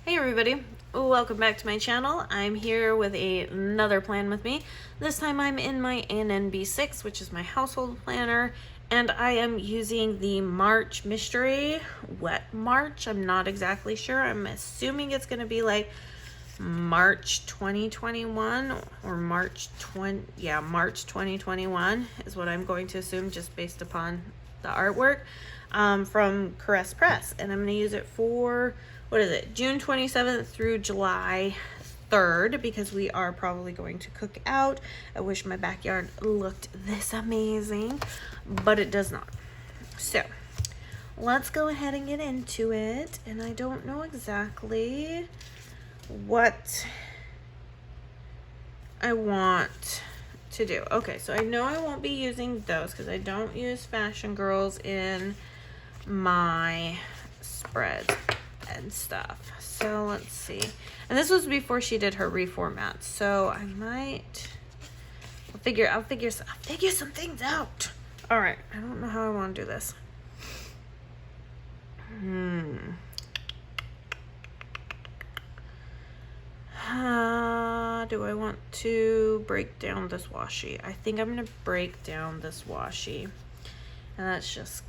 Hey everybody, welcome back to my channel. I'm here with another plan with me. This time I'm in my NNB6, which is my household planner, and I am using the March Mystery Wet March. I'm not exactly sure. I'm assuming it's going to be like March 2021 or March 2021 is what I'm going to assume just based upon the artwork from Caress Press. And I'm going to use it for, what is it, June 27th through July 3rd, because we are probably going to cook out. I wish my backyard looked this amazing, but it does not. So let's go ahead and get into it. And I don't know exactly what I want to do. Okay, so I know I won't be using those because I don't use Fashion Girls in my spreads and stuff. So let's see. And this was before she did her reformat. So I might I'll figure some things out. All right, I don't know how I want to do this. Do I want to break down this washi? I think I'm gonna break down this washi, and that's just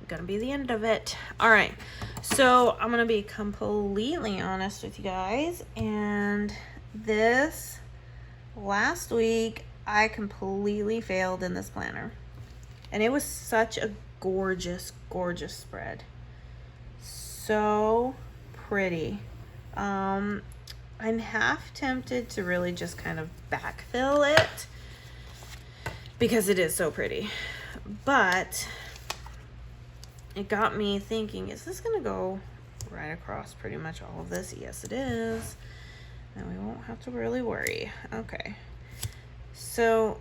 gonna be the end of it. All right, so I'm gonna be completely honest with you guys, and this last week I completely failed in this planner, and it was such a gorgeous spread, so pretty. I'm half tempted to really just kind of backfill it because it is so pretty, but it got me thinking, is this gonna go right across pretty much all of this? Yes, it is. And we won't have to really worry. Okay. So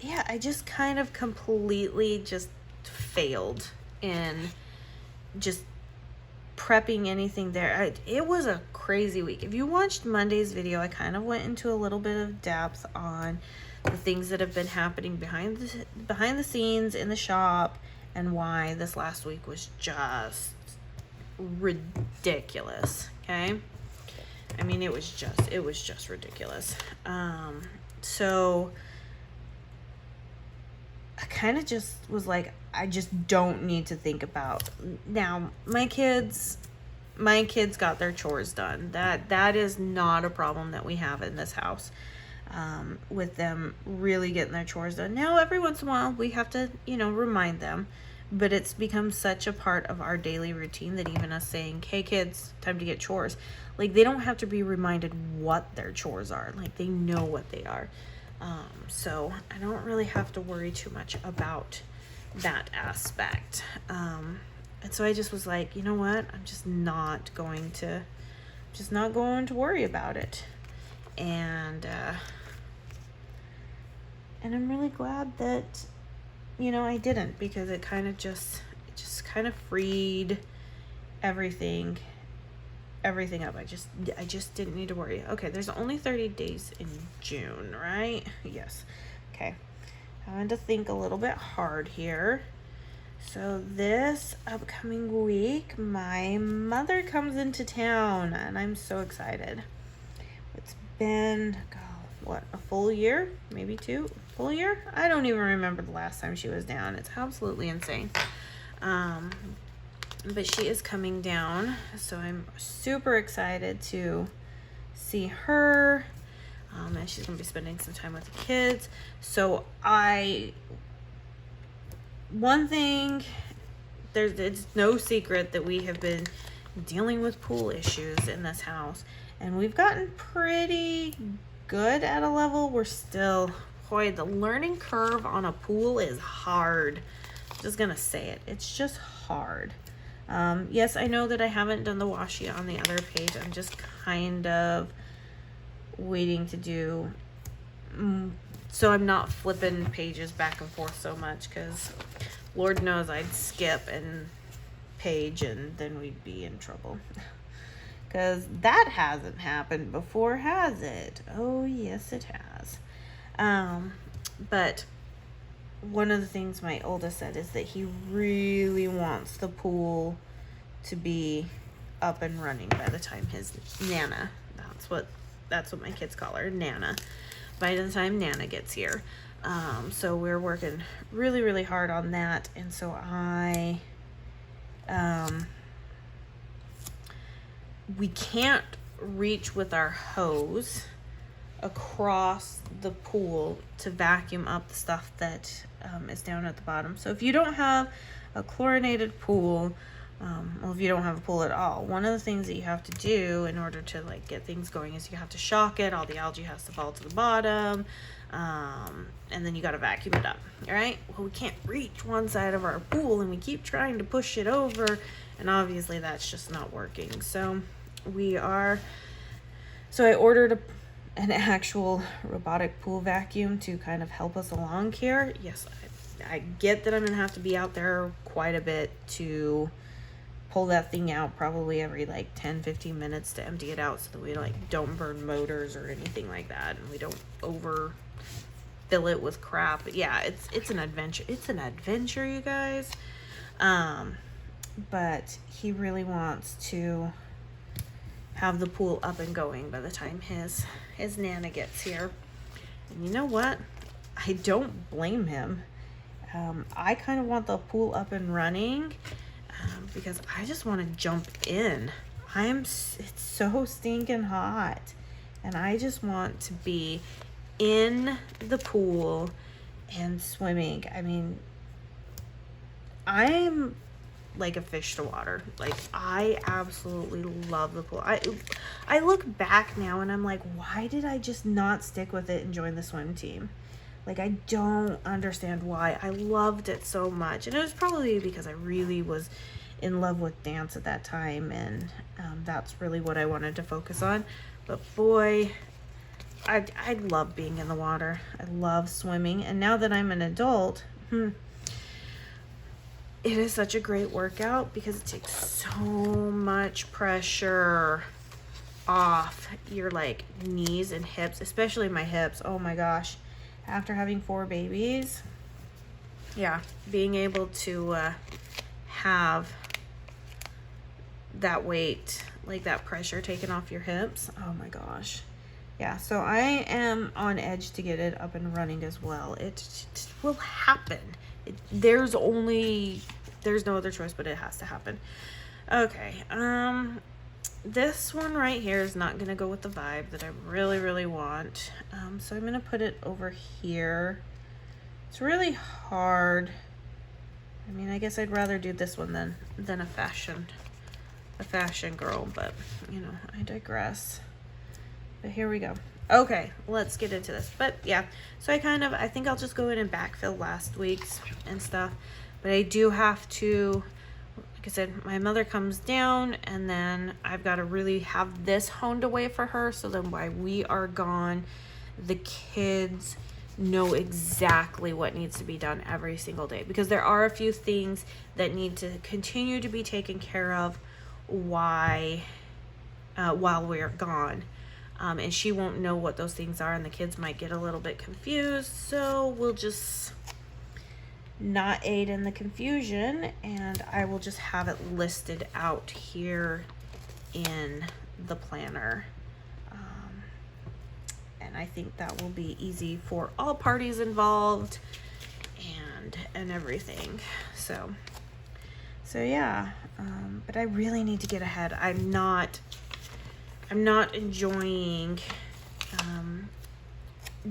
yeah, I just kind of completely just failed in just prepping anything there. It was a crazy week. If you watched Monday's video, I kind of went into a little bit of depth on the things that have been happening behind the scenes in the shop, and why this last week was just ridiculous. Okay, I mean, it was just ridiculous. So I kind of just was like, I just don't need to think about now. My kids got their chores done. That is not a problem that we have in this house, with them really getting their chores done. Now, every once in a while, we have to, remind them, but it's become such a part of our daily routine that even us saying, hey kids, time to get chores, like, they don't have to be reminded what their chores are. Like, they know what they are. So I don't really have to worry too much about that aspect. And so I just was like, you know what? I'm just not going to worry about it. And I'm really glad that, I didn't, because it kind of just kind of freed everything up. I just didn't need to worry. Okay, there's only 30 days in June, right? Yes. Okay. Having to think a little bit hard here. So this upcoming week, my mother comes into town, and I'm so excited. It's been, what, a full year? Maybe two? Full year? I don't even remember the last time she was down. It's absolutely insane. But she is coming down, so I'm super excited to see her. And she's gonna be spending some time with the kids. So one thing, it's no secret that we have been dealing with pool issues in this house, and we've gotten pretty good at a level. We're still, boy, the learning curve on a pool is hard. I'm just gonna say it. It's just hard. Yes, I know that I haven't done the washi on the other page. I'm just kind of waiting to do, so I'm not flipping pages back and forth so much, because Lord knows I'd skip and page and then we'd be in trouble. Because that hasn't happened before, has it? Oh, yes, it has. But one of the things my oldest said is that he really wants the pool to be up and running by the time his Nana, that's what my kids call her, Nana, by the time Nana gets here. So we're working really, really hard on that. And so we can't reach with our hose across the pool to vacuum up the stuff that is down at the bottom. So if you don't have a chlorinated pool, well, if you don't have a pool at all, one of the things that you have to do in order to like get things going is you have to shock it. All the algae has to fall to the bottom, and then you got to vacuum it up. All right. Well, we can't reach one side of our pool, and we keep trying to push it over, and obviously that's just not working. So I ordered an actual robotic pool vacuum to kind of help us along here. Yes, I get that I'm gonna have to be out there quite a bit to pull that thing out, probably every like 10-15 minutes to empty it out, so that we like don't burn motors or anything like that, and we don't overfill it with crap. But yeah, it's an adventure. It's an adventure, you guys. But he really wants to have the pool up and going by the time his Nana gets here. And you know what? I don't blame him. I kind of want the pool up and running because I just want to jump in. It's so stinking hot, and I just want to be in the pool and swimming. I mean, I'm like a fish to water. Like, I absolutely love the pool. I look back now and I'm like, why did I just not stick with it and join the swim team? Like, I don't understand why. I loved it so much, and it was probably because I really was in love with dance at that time, and that's really what I wanted to focus on. But boy, I love being in the water. I love swimming, and now that I'm an adult, it is such a great workout because it takes so much pressure off your like knees and hips, especially my hips. Oh my gosh. After having 4 babies, yeah, being able to have that weight, like that pressure taken off your hips, oh my gosh. Yeah, so I am on edge to get it up and running as well. It will happen. There's no other choice, but it has to happen. Okay, this one right here is not gonna go with the vibe that I really, really want. So I'm gonna put it over here. It's really hard. I mean, I guess I'd rather do this one than a fashion girl, but you know, I digress. But here we go. Okay, let's get into this. But yeah, so I think I'll just go in and backfill last week's and stuff. But I do have to, like I said, my mother comes down, and then I've got to really have this honed away for her, so then while we are gone, the kids know exactly what needs to be done every single day, because there are a few things that need to continue to be taken care of while we're gone. And she won't know what those things are, and the kids might get a little bit confused, so we'll just not aid in the confusion, and I will just have it listed out here in the planner. And I think that will be easy for all parties involved and everything. So yeah, but I really need to get ahead. I'm not enjoying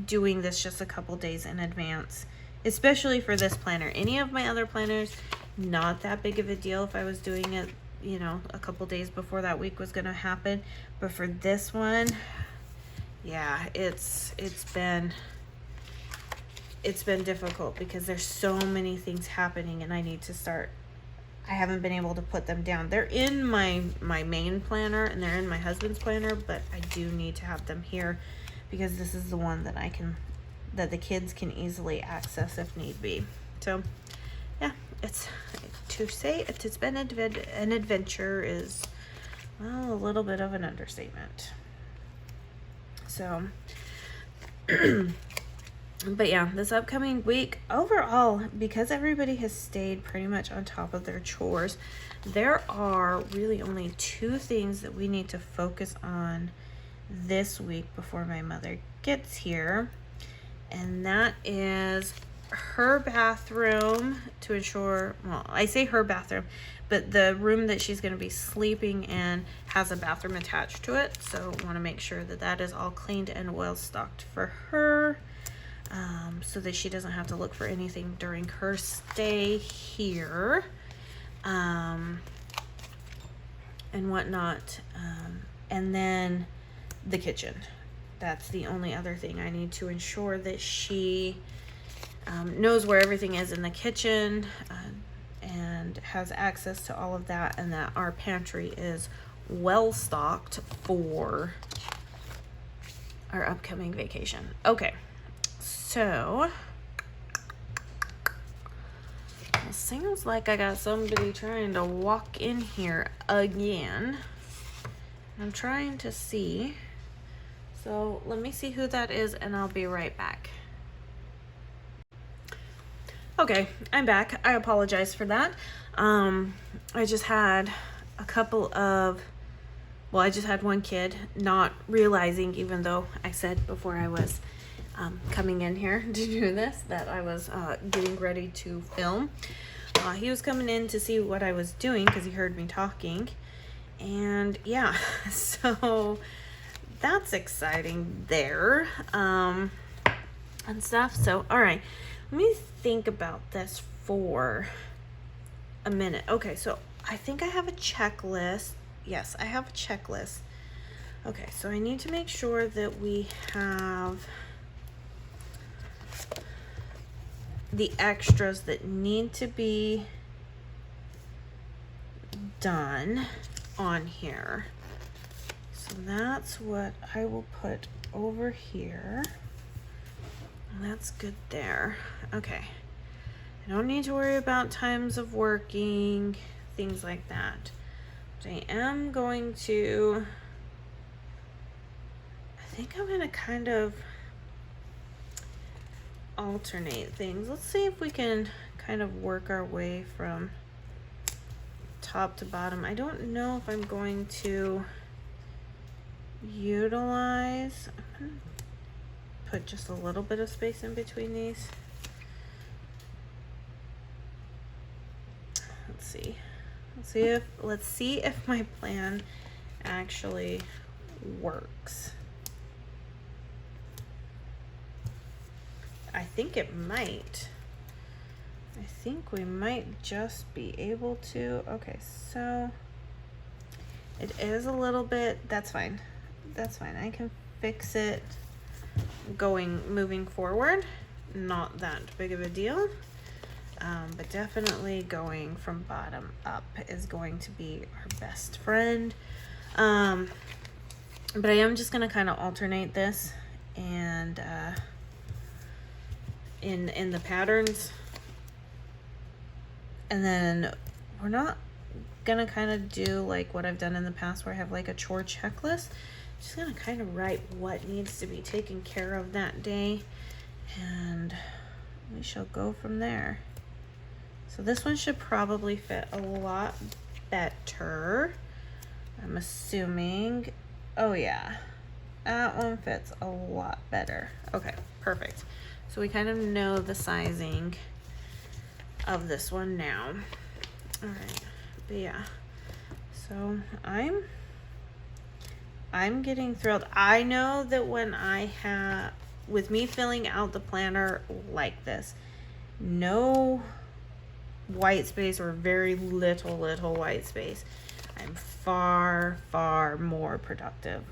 doing this just a couple days in advance, especially for this planner. Any of my other planners, not that big of a deal if I was doing it, you know, a couple days before that week was going to happen. But for this one, yeah, it's been difficult because there's so many things happening, and I need to start. I haven't been able to put them down. They're in my main planner, and they're in my husband's planner, but I do need to have them here because this is the one that the kids can easily access if need be. So yeah, it's to say it's been an adventure is, well, a little bit of an understatement. So But yeah, this upcoming week, overall, because everybody has stayed pretty much on top of their chores, there are really only 2 things that we need to focus on this week before my mother gets here. And that is her bathroom, to ensure, well, I say her bathroom, but the room that she's going to be sleeping in has a bathroom attached to it. So I want to make sure that that is all cleaned and well stocked for her. So that she doesn't have to look for anything during her stay here, and whatnot. And then the kitchen. That's the only other thing. I need to ensure that she knows where everything is in the kitchen, and has access to all of that, and that our pantry is well stocked for our upcoming vacation. Okay. So, it sounds like I got somebody trying to walk in here again. I'm trying to see. So, let me see who that is, and I'll be right back. Okay, I'm back. I apologize for that. I just had a couple of, well, I just had one kid not realizing, even though I said before I was coming in here to do this, that I was getting ready to film. He was coming in to see what I was doing because he heard me talking, and yeah, so that's exciting there, and stuff. So all right, let me think about this for a minute. Okay, so I think I have a checklist. Yes, I have a checklist. Okay, so I need to make sure that we have the extras that need to be done on here. So that's what I will put over here. That's good there. Okay. I don't need to worry about times of working, things like that. But I am going to, I think I'm going to kind of alternate things. Let's see if we can kind of work our way from top to bottom. I don't know if I'm going to utilize, I'm going to put just a little bit of space in between these. Let's see if my plan actually works. I think it might. I think we might just be able to. Okay, so it is a little bit, that's fine. That's fine. I can fix it moving forward. Not that big of a deal. But definitely going from bottom up is going to be our best friend. But I am just going to kind of alternate this and in the patterns, and then we're not gonna kind of do like what I've done in the past where I have like a chore checklist. Just gonna kind of write what needs to be taken care of that day, and we shall go from there. So this one should probably fit a lot better, I'm assuming. Oh yeah, that one fits a lot better. Okay, perfect. So we kind of know the sizing of this one now. All right, but yeah, so I'm getting thrilled. I know that when with me filling out the planner like this, no white space or very little white space, I'm far more productive.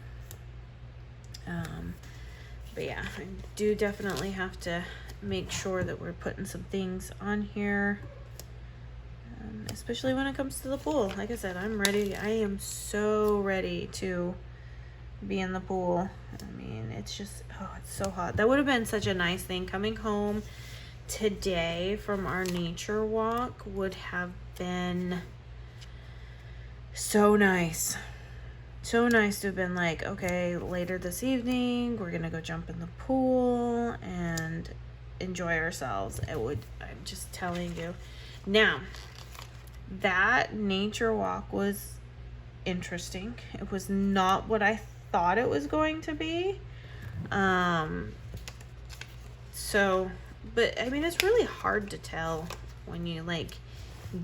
But yeah, I do definitely have to make sure that we're putting some things on here, especially when it comes to the pool. Like I said, I'm ready. I am so ready to be in the pool. I mean, it's just, oh, it's so hot. That would have been such a nice thing. Coming home today from our nature walk would have been so nice. So nice to have been like, okay, later this evening, we're gonna go jump in the pool and enjoy ourselves. I'm just telling you. Now, that nature walk was interesting. It was not what I thought it was going to be. But I mean, it's really hard to tell when you like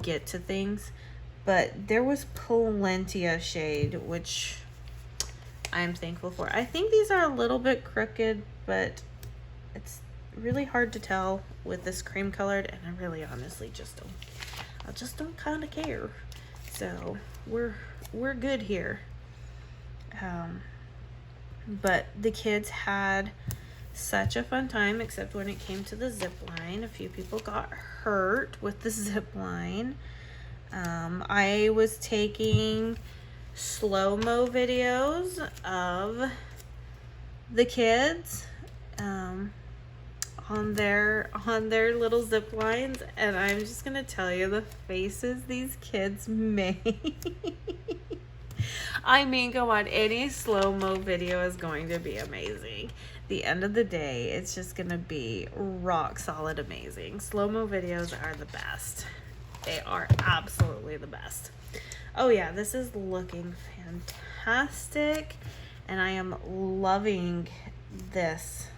get to things. But there was plenty of shade, which I'm thankful for. I think these are a little bit crooked, but it's really hard to tell with this cream colored, and I really honestly I just don't kind of care. So we're good here. But the kids had such a fun time, except when it came to the zip line. A few people got hurt with the zip line. I was taking slow-mo videos of the kids on their little zip lines, and I'm just gonna tell you the faces these kids made. I mean, come on, any slow-mo video is going to be amazing. The end of the day, it's just gonna be rock solid amazing. Slow-mo videos are the best. They are absolutely the best. Oh yeah, this is looking fantastic, and I am loving this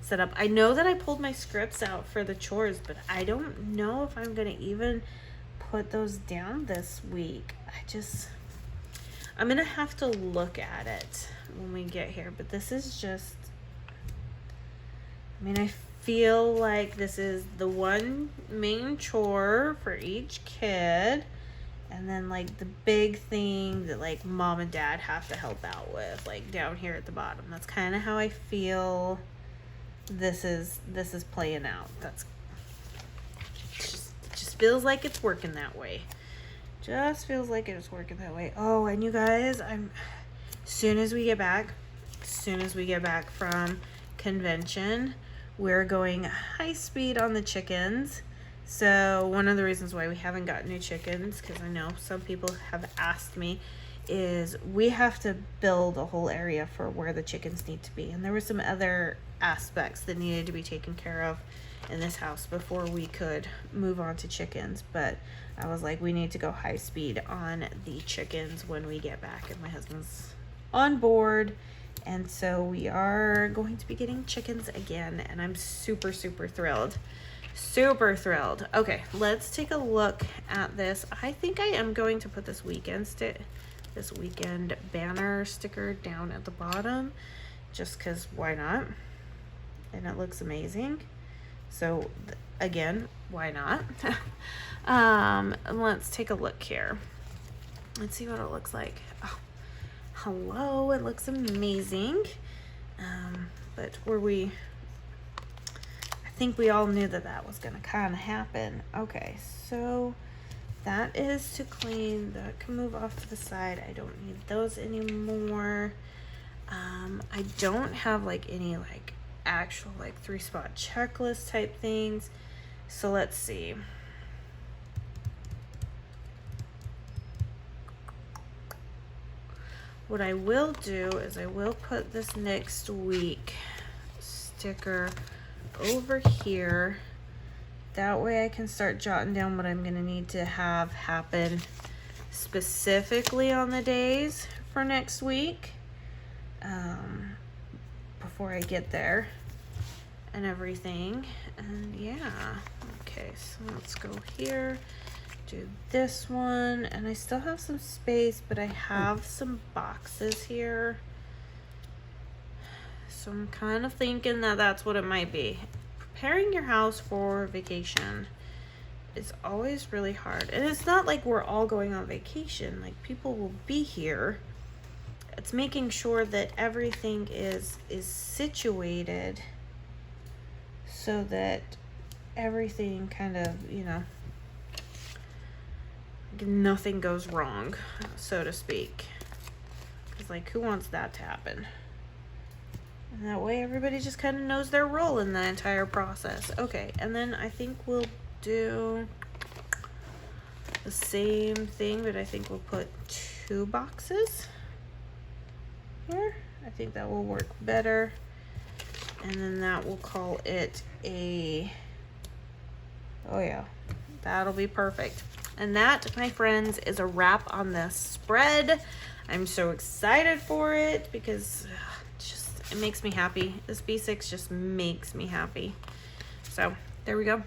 setup. I know that I pulled my scripts out for the chores, but I don't know if I'm gonna even put those down this week. I'm gonna have to look at it when we get here, but this is just, I mean, I feel like this is the one main chore for each kid, and then like the big thing that like mom and dad have to help out with, like down here at the bottom. That's kind of how I feel this is playing out. That's just feels like it's working that way. Just feels like it's working that way. Oh, and you guys, as soon as we get back from convention, we're going high speed on the chickens. So one of the reasons why we haven't got new chickens, because I know some people have asked me, is we have to build a whole area for where the chickens need to be. And there were some other aspects that needed to be taken care of in this house before we could move on to chickens. But I was like, we need to go high speed on the chickens when we get back, and my husband's on board. And so we are going to be getting chickens again, and I'm super, super thrilled. Super thrilled. Okay, let's take a look at this. I think I am going to put this weekend banner sticker down at the bottom, just because why not? And it looks amazing. So again, why not? Let's take a look here. Let's see what it looks like. Oh, hello, it looks amazing. But I think we all knew that was gonna kind of happen. Okay, so that is to clean. That can move off to the side. I don't need those anymore. I don't have like any like actual like 3-spot checklist type things. So let's see. What I will do is I will put this next week sticker over here. That way I can start jotting down what I'm going to need to have happen specifically on the days for next week, before I get there and everything. And yeah, okay, so let's go here, do this one, and I still have some space, but I have some boxes here. So I'm kind of thinking that that's what it might be. Preparing your house for vacation is always really hard. And it's not like we're all going on vacation. Like, people will be here. It's making sure that everything is situated so that everything kind of, you know, nothing goes wrong, so to speak. Because, like, who wants that to happen? And that way everybody just kind of knows their role in the entire process. Okay, and then I think we'll do the same thing, but I think we'll put 2 boxes. here. I think that will work better. And then that will call it a, oh yeah, that'll be perfect. And that, my friends, is a wrap on this spread. I'm so excited for it because it makes me happy. This B6 just makes me happy. So there we go.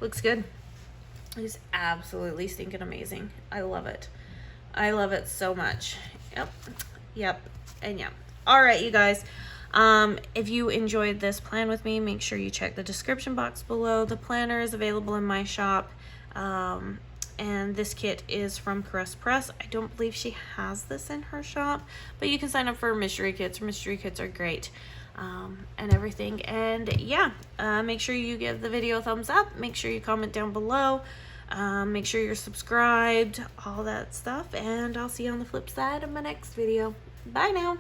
Looks good. It's absolutely stinking amazing. I love it. I love it so much. Yep, and yep. All right, you guys. If you enjoyed this plan with me, make sure you check the description box below. The planner is available in my shop. And this kit is from Caress Press. I don't believe she has this in her shop, but you can sign up for mystery kits. Mystery kits are great. And everything. And yeah, make sure you give the video a thumbs up. Make sure you comment down below. Make sure you're subscribed, all that stuff. And I'll see you on the flip side of my next video. Bye now.